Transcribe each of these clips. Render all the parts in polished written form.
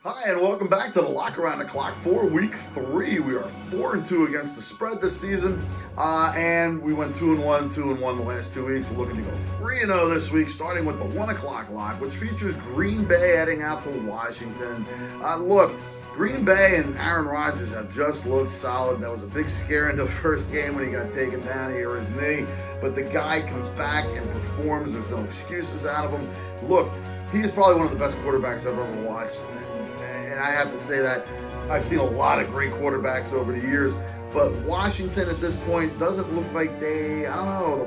Hi, and welcome back to the Lock Around the Clock for Week 3. We are 4-2 against the spread this season, and we went 2-1, 2-1 the last 2 weeks. We're looking to go 3-0 this week, starting with the 1 o'clock lock, which features Green Bay heading out to Washington. Look, Green Bay and Aaron Rodgers have just looked solid. That was a big scare in the first game when he got taken down here his knee, but the guy comes back and performs. There's no excuses out of him. Look, he is probably one of the best quarterbacks I've ever watched. And I have to say that I've seen a lot of great quarterbacks over the years, but Washington at this point doesn't look like the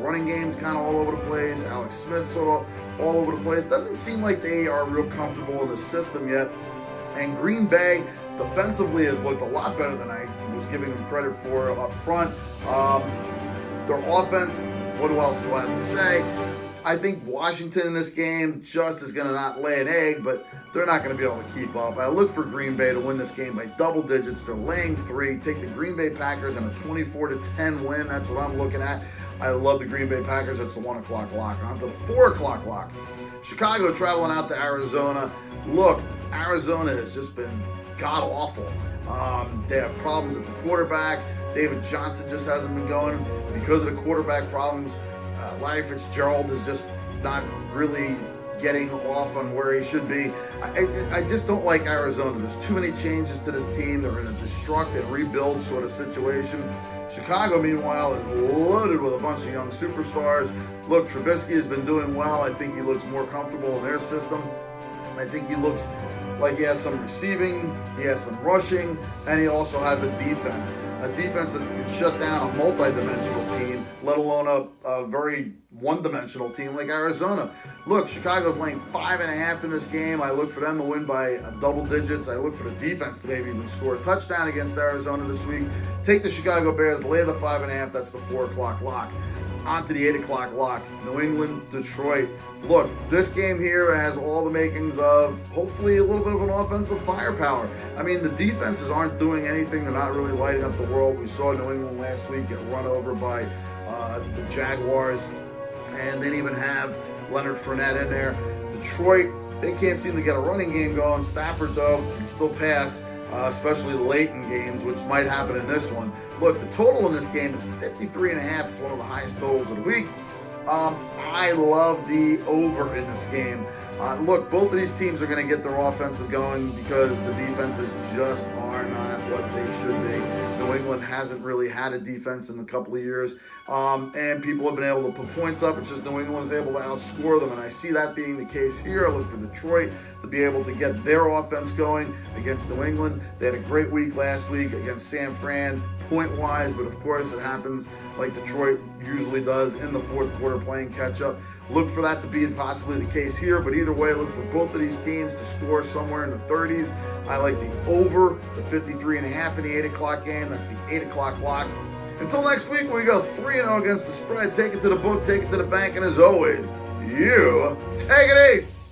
running game's kind of all over the place. Alex Smith's sort of all over the place. Doesn't seem like they are real comfortable in the system yet. And Green Bay defensively has looked a lot better than I was giving them credit for up front. Their offense, what else do I have to say? I think Washington in this game just is going to not lay an egg, but they're not going to be able to keep up. I look for Green Bay to win this game by double digits. They're laying 3. Take the Green Bay Packers in a 24-10 win. That's what I'm looking at. I love the Green Bay Packers. It's the 1 o'clock lock. On to the 4 o'clock lock. Chicago traveling out to Arizona. Look, Arizona has just been god-awful. They have problems at the quarterback. David Johnson just hasn't been going because of the quarterback problems. Larry Fitzgerald is just not really getting off on where he should be. I just don't like Arizona. There's too many changes to this team. They're in a destruct and rebuild sort of situation. Chicago, meanwhile, is loaded with a bunch of young superstars. Look, Trubisky has been doing well. I think he looks more comfortable in their system. I think he looks like he has some receiving, he has some rushing, and he also has a defense that can shut down a multi-dimensional team, let alone a very one-dimensional team like Arizona. Look, Chicago's laying 5.5 in this game. I look for them to win by double digits. I look for the defense to maybe even score a touchdown against Arizona this week. Take the Chicago Bears, lay the 5.5. That's the 4 o'clock lock. On to the 8 o'clock lock. New England, Detroit. Look, this game here has all the makings of hopefully a little bit of an offensive firepower. I mean, the defenses aren't doing anything. They're not really lighting up the world. We saw New England last week get run over by the Jaguars, and they didn't even have Leonard Fournette in there. Detroit, they can't seem to get a running game going. Stafford, though, can still pass. Especially late in games, which might happen in this one. Look, the total in this game is 53.5. It's one of the highest totals of the week. I love the over in this game. Look, both of these teams are going to get their offensive going because the defenses just are not what they should be. New England hasn't really had a defense in a couple of years, and people have been able to put points up. It's just New England is able to outscore them, and I see that being the case here. I look for Detroit to be able to get their offense going against New England. They had a great week last week against San Fran, point-wise, but of course it happens like Detroit usually does in the fourth quarter playing catch-up. Look for that to be possibly the case here, but either way, look for both of these teams to score somewhere in the 30s. I like the over, the 53.5 in the 8 o'clock game. That's the 8 o'clock lock. Until next week, when we go 3-0 against the spread, take it to the book, take it to the bank, and as always, you take it ace.